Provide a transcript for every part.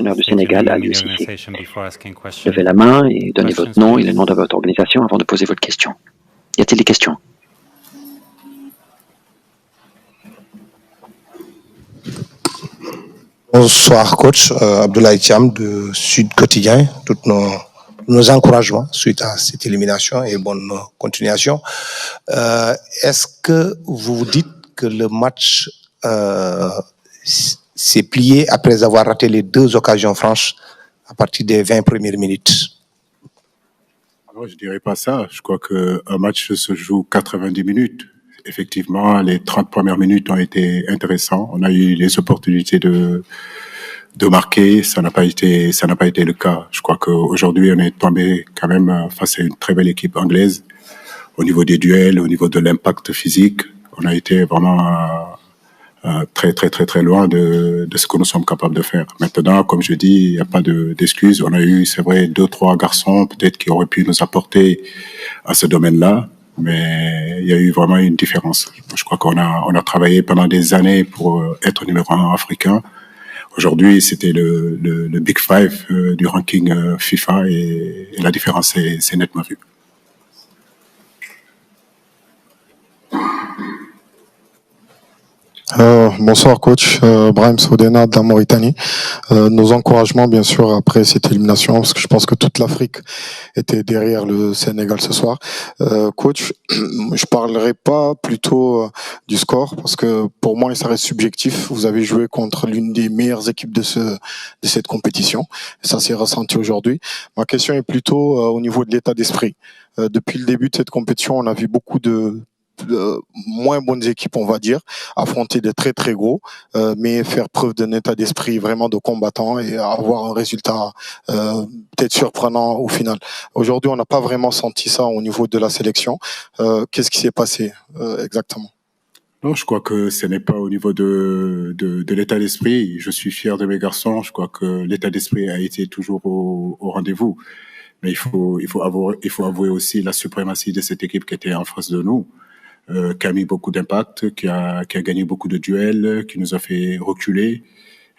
sélectionneur du Sénégal, Aliou Cissé. Levez la main et donnez votre nom et le nom de votre organisation avant de poser votre question. Y a-t-il des questions? Bonsoir coach, Abdoulaye Thiam de Sud Quotidien. Tous nos encouragements suite à cette élimination et bonne continuation. Est-ce que vous vous dites que le match s'est plié après avoir raté les 2 occasions franches à partir des 20 premières minutes? Alors, je dirais pas ça. Je crois qu'un match se joue 90 minutes. Effectivement, les 30 premières minutes ont été intéressantes. On a eu les opportunités de marquer. Ça n'a pas été le cas. Je crois qu'aujourd'hui, on est tombé quand même face à une très belle équipe anglaise. Au niveau des duels, au niveau de l'impact physique, on a été vraiment très loin de ce que nous sommes capables de faire. Maintenant, comme je dis, il n'y a pas d'excuses. On a eu, c'est vrai, 2-3 garçons peut-être qui auraient pu nous apporter à ce domaine-là, mais il y a eu vraiment une différence. Je crois qu'on a travaillé pendant des années pour être numéro 1 africain. Aujourd'hui, c'était le Big Five du ranking FIFA et la différence c'est nettement vue. Bonsoir coach, Brahim Sodena de la Mauritanie. Nos encouragements bien sûr après cette élimination, parce que je pense que toute l'Afrique était derrière le Sénégal ce soir. Coach, je parlerai pas plutôt du score, parce que pour moi ça reste subjectif. Vous avez joué contre l'une des meilleures équipes de cette compétition, et ça s'est ressenti aujourd'hui. Ma question est plutôt au niveau de l'état d'esprit. Depuis le début de cette compétition, on a vu beaucoup de moins bonnes équipes, on va dire, affronter des très très gros, mais faire preuve d'un état d'esprit vraiment de combattant et avoir un résultat peut-être surprenant au final. Aujourd'hui, on n'a pas vraiment senti ça au niveau de la sélection. Qu'est-ce qui s'est passé exactement? Non, je crois que ce n'est pas au niveau de l'état d'esprit. Je suis fier de mes garçons. Je crois que l'état d'esprit a été toujours au rendez-vous. Mais il faut avouer aussi la suprématie de cette équipe qui était en face de nous. Qui a mis beaucoup d'impact, qui a gagné beaucoup de duels, qui nous a fait reculer.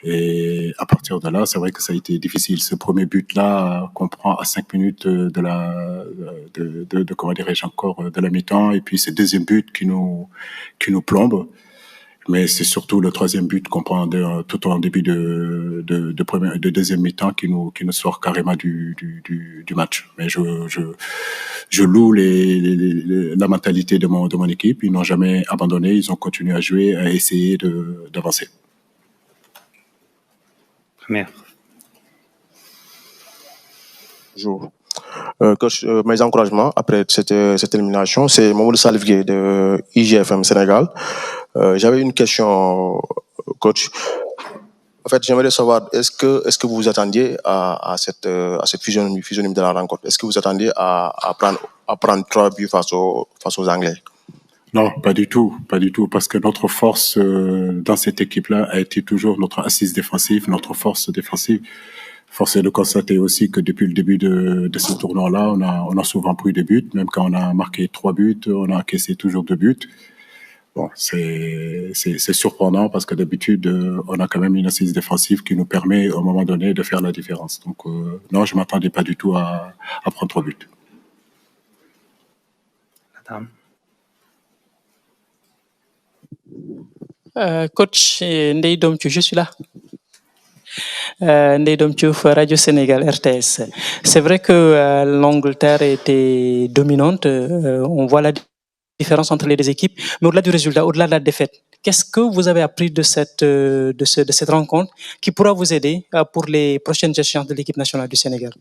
Et à partir de là, c'est vrai que ça a été difficile. Ce premier but-là qu'on prend à 5 minutes de comment dirais-je encore, de la mi-temps, et puis ce deuxième but qui nous plombe. Mais c'est surtout le troisième but qu'on prend tout en début de deuxième mi-temps qui nous sort carrément du match. Mais je loue la mentalité de mon équipe. Ils n'ont jamais abandonné. Ils ont continué à jouer, à essayer d'avancer. Première. Bonjour. Coach, mes encouragements après cette élimination, c'est Mamoudou Salvier de IGFM Sénégal. J'avais une question, coach. En fait, j'aimerais savoir, est-ce que vous vous attendiez à cette physionomie de la rencontre? Est-ce que vous attendiez à prendre 3 buts face aux Anglais? Non, pas du tout, parce que notre force dans cette équipe-là a été toujours notre assise défensive, notre force défensive. Force est de constater aussi que depuis le début de ce tournoi-là, on a souvent pris des buts, même quand on a marqué 3 buts, on a encaissé toujours 2 buts. Bon, c'est surprenant parce que d'habitude, on a quand même une assise défensive qui nous permet, au moment donné, de faire la différence. Donc, non, je m'attendais pas du tout à prendre 3 buts. Madame. Coach Ndeye Domthiou, je suis là. Ndeye Domthiou, Radio Sénégal, RTS. C'est vrai que l'Angleterre était dominante. On voit la différence entre les deux équipes. Mais au-delà du résultat, au-delà de la défaite, qu'est-ce que vous avez appris de cette rencontre qui pourra vous aider pour les prochaines échéances de l'équipe nationale du Sénégal?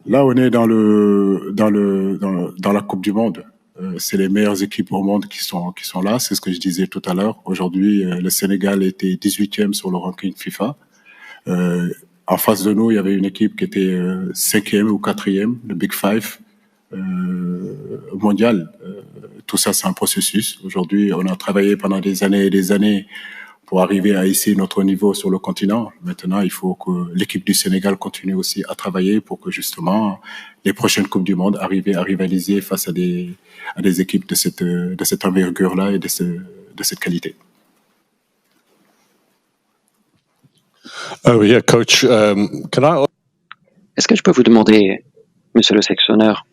Là, on est dans la Coupe du Monde. C'est les meilleures équipes au monde qui sont là. C'est ce que je disais tout à l'heure. Aujourd'hui, le Sénégal était 18e sur le ranking FIFA. En face de nous, il y avait une équipe qui était 5e ou 4e, le Big Five mondial. Tout ça, c'est un processus. Aujourd'hui, on a travaillé pendant des années et des années pour arriver à hisser notre niveau sur le continent. Maintenant, il faut que l'équipe du Sénégal continue aussi à travailler pour que justement les prochaines Coupes du Monde arrivent à rivaliser face à des équipes de cette envergure-là et de cette qualité. Oh yeah, coach. Est-ce que je peux vous demander, monsieur le sélectionneur,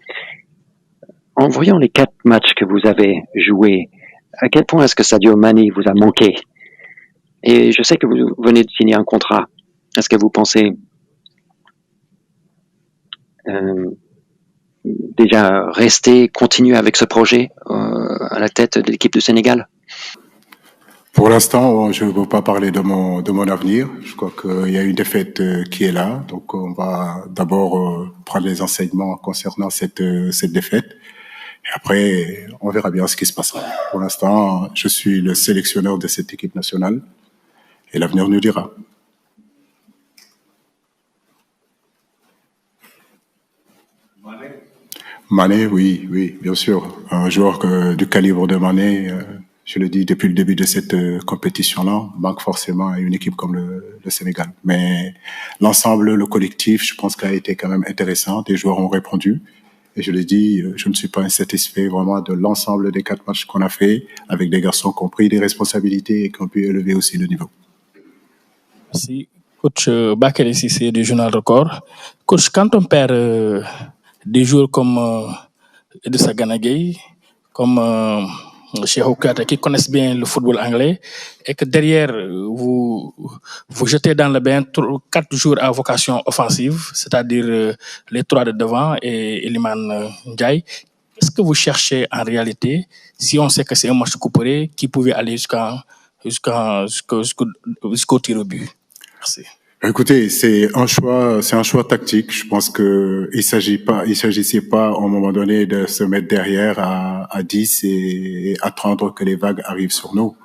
en voyant les 4 matchs que vous avez joués, à quel point est-ce que Sadio Mané vous a manqué? Et je sais que vous venez de signer un contrat. Est-ce que vous pensez déjà rester, continuer avec ce projet à la tête de l'équipe du Sénégal? Pour l'instant, je ne veux pas parler de mon avenir. Je crois qu'il y a une défaite qui est là. Donc, on va d'abord prendre les enseignements concernant cette défaite. Et après, on verra bien ce qui se passera. Pour l'instant, je suis le sélectionneur de cette équipe nationale. Et l'avenir nous dira. Mané, oui, bien sûr. Un joueur du calibre de Mané, je le dis depuis le début de cette compétition-là, manque forcément à une équipe comme le Sénégal. Mais l'ensemble, le collectif, je pense qu'il a été quand même intéressant. Des joueurs ont répondu. Et je le dis, je ne suis pas insatisfait vraiment de l'ensemble des 4 matchs qu'on a fait, avec des garçons qui ont pris des responsabilités et qui ont pu élever aussi le niveau. Merci. Coach Bakary Cissé du Journal Record. Coach, quand on perd des joueurs comme Idrissa Gana Gueye, comme Cheikh Oukata, qui connaissent bien le football anglais, et que derrière, vous jetez dans le bain 4 joueurs à vocation offensive, c'est-à-dire les 3 de devant et Iliman Ndiaye. Qu'est-ce que vous cherchez en réalité, si on sait que c'est un match coupé qui pouvait aller jusqu'au tir au but? Merci. Écoutez, c'est un choix tactique. Je pense que il s'agissait pas à un moment donné de se mettre derrière à 10 et attendre que les vagues arrivent sur nous.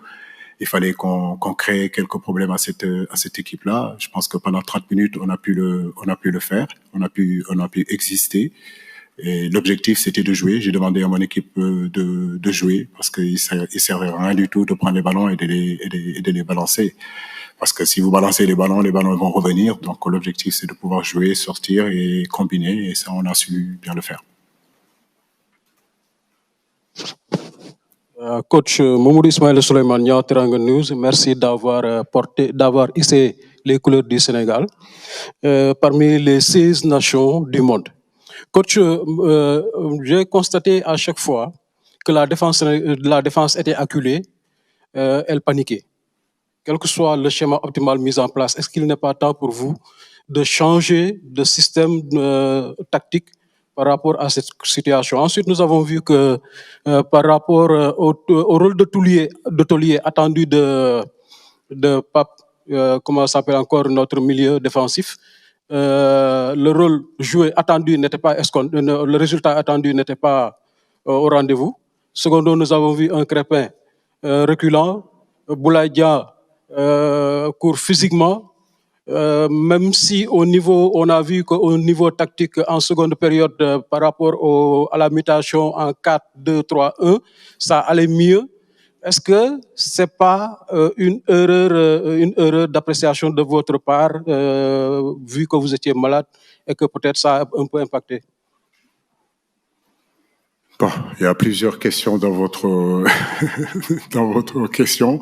Il fallait qu'on crée quelques problèmes à cette équipe-là. Je pense que pendant 30 minutes, on a pu le faire. On a pu exister. Et l'objectif, c'était de jouer. J'ai demandé à mon équipe de jouer parce qu'il servait à rien du tout de prendre les ballons et de les balancer. Parce que si vous balancez les ballons vont revenir. Donc, l'objectif, c'est de pouvoir jouer, sortir et combiner. Et ça, on a su bien le faire. Coach Mamoudou Ismaël Souleymane, Teranga News, merci d'avoir hissé les couleurs du Sénégal parmi les 16 nations du monde. Coach, j'ai constaté à chaque fois que la défense était acculée, elle paniquait. Quel que soit le schéma optimal mis en place, est-ce qu'il n'est pas temps pour vous de changer de système tactique par rapport à cette situation? Ensuite, nous avons vu que par rapport au rôle de taulier attendu de Pape, comment s'appelle encore notre milieu défensif, le rôle joué attendu n'était pas le résultat attendu n'était pas au rendez-vous. Secondo, nous avons vu un Crépin reculant, Boulaye Dia court physiquement, même si on a vu qu'au niveau tactique en seconde période par rapport à la mutation en 4-2-3-1, ça allait mieux. Est-ce que c'est pas une erreur d'appréciation de votre part, vu que vous étiez malade et que peut-être ça a un peu impacté? Bon, il y a plusieurs questions dans votre question.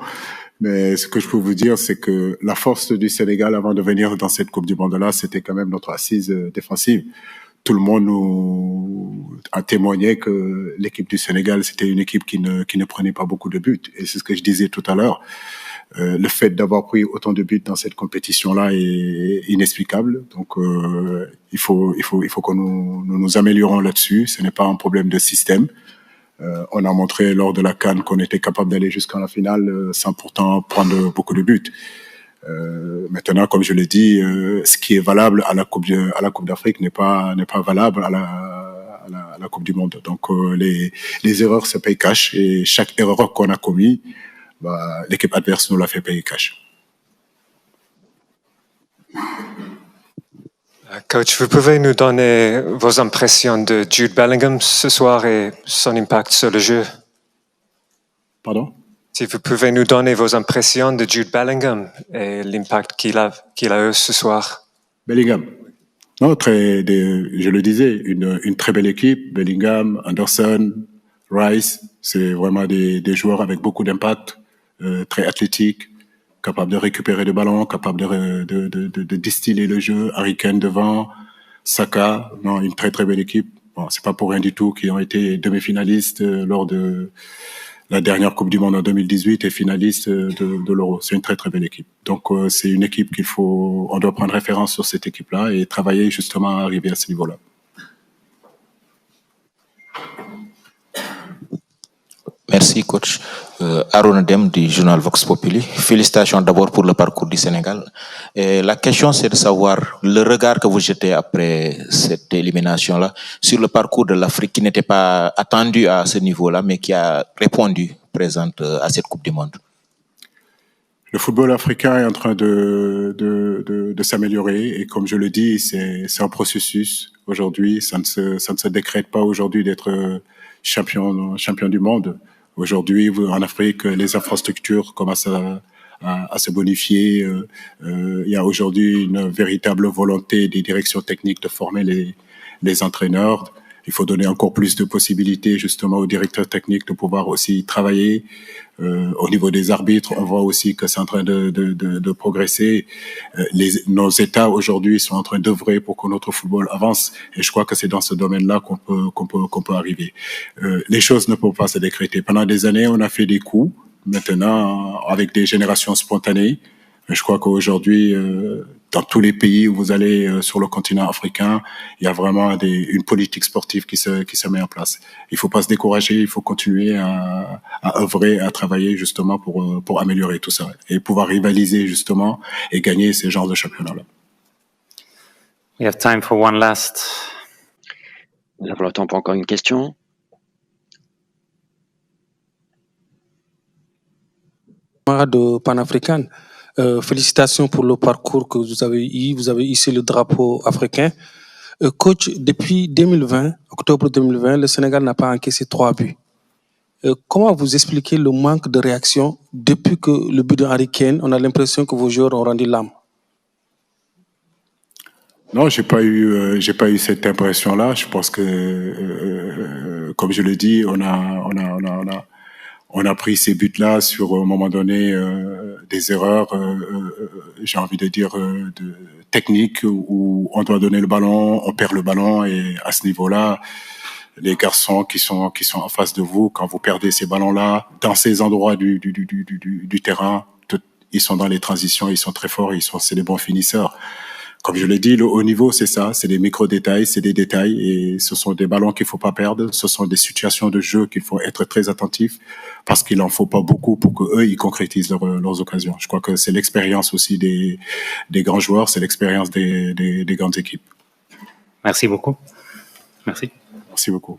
Mais ce que je peux vous dire, c'est que la force du Sénégal avant de venir dans cette Coupe du Monde-là, c'était quand même notre assise défensive. Tout le monde nous a témoigné que l'équipe du Sénégal, c'était une équipe qui ne prenait pas beaucoup de buts. Et c'est ce que je disais tout à l'heure. Le fait d'avoir pris autant de buts dans cette compétition-là est inexplicable. Donc, il faut que nous améliorons là-dessus. Ce n'est pas un problème de système. On a montré lors de la CAN qu'on était capable d'aller jusqu'à la finale sans pourtant prendre beaucoup de buts. Maintenant, comme je l'ai dit, ce qui est valable à la Coupe d'Afrique n'est pas valable à la Coupe du Monde. Donc, les erreurs se payent cash et chaque erreur qu'on a commis, l'équipe adverse nous l'a fait payer cash. Coach, vous pouvez nous donner vos impressions de Jude Bellingham ce soir et son impact sur le jeu? Pardon? Si vous pouvez nous donner vos impressions de Jude Bellingham et l'impact qu'il a eu ce soir. Bellingham. Non, je le disais, une très belle équipe. Bellingham, Anderson, Rice, c'est vraiment des joueurs avec beaucoup d'impact, très athlétiques, capable de récupérer le ballon, capable de distiller le jeu. Harry Kane devant, Saka, non, une très très belle équipe. Bon, c'est pas pour rien du tout qu'ils ont été demi-finalistes lors de la dernière Coupe du Monde en 2018 et finaliste de l'Euro. C'est une très très belle équipe. Donc c'est une équipe on doit prendre référence sur cette équipe-là et travailler justement à arriver à ce niveau-là. Merci coach. Aaron Dem du journal Vox Populi. Félicitations d'abord pour le parcours du Sénégal. Et la question c'est de savoir le regard que vous jetez après cette élimination-là sur le parcours de l'Afrique qui n'était pas attendu à ce niveau-là mais qui a répondu présente à cette Coupe du Monde. Le football africain est en train de s'améliorer et comme je le dis, c'est un processus. Aujourd'hui, ça ne se décrète pas aujourd'hui d'être champion du monde. Aujourd'hui, en Afrique, les infrastructures commencent à se bonifier. Il y a aujourd'hui une véritable volonté des directions techniques de former les entraîneurs. Il faut donner encore plus de possibilités justement aux directeurs techniques de pouvoir aussi travailler. Au niveau des arbitres, on voit aussi que c'est en train de progresser. Nos États aujourd'hui sont en train d'œuvrer pour que notre football avance, et je crois que c'est dans ce domaine-là qu'on peut arriver. Les choses ne peuvent pas se décréter. Pendant des années, on a fait des coups. Maintenant, avec des générations spontanées, je crois qu'aujourd'hui, dans tous les pays où vous allez sur le continent africain, il y a vraiment une politique sportive qui se met en place. Il faut pas se décourager, il faut continuer à œuvrer, à travailler justement pour améliorer tout ça et pouvoir rivaliser justement et gagner ces genres de championnats-là. We have time for one last. Nous avons le temps pour encore une question. De panafricaine. Félicitations pour le parcours que vous avez eu. Vous avez hissé le drapeau africain. Coach, depuis 2020, octobre 2020, le Sénégal n'a pas encaissé 3 buts. Comment vous expliquez le manque de réaction depuis que le but de Harry Kane, on a l'impression que vos joueurs ont rendu l'âme? Non, j'ai pas eu cette impression-là. Je pense que, comme je le dis, on a pris ces buts-là sur, à un moment donné, des erreurs, j'ai envie de dire, techniques, où on doit donner le ballon, on perd le ballon, et à ce niveau-là, les garçons qui sont en face de vous, quand vous perdez ces ballons-là, dans ces endroits du terrain, ils sont dans les transitions, ils sont très forts, c'est des bons finisseurs. Comme je l'ai dit, le haut niveau, c'est ça, c'est des micro-détails, c'est des détails, et ce sont des ballons qu'il faut pas perdre, ce sont des situations de jeu qu'il faut être très attentif, parce qu'il en faut pas beaucoup pour que eux, ils concrétisent leurs occasions. Je crois que c'est l'expérience aussi des grands joueurs, c'est l'expérience des grandes équipes. Merci beaucoup. Merci. Merci beaucoup.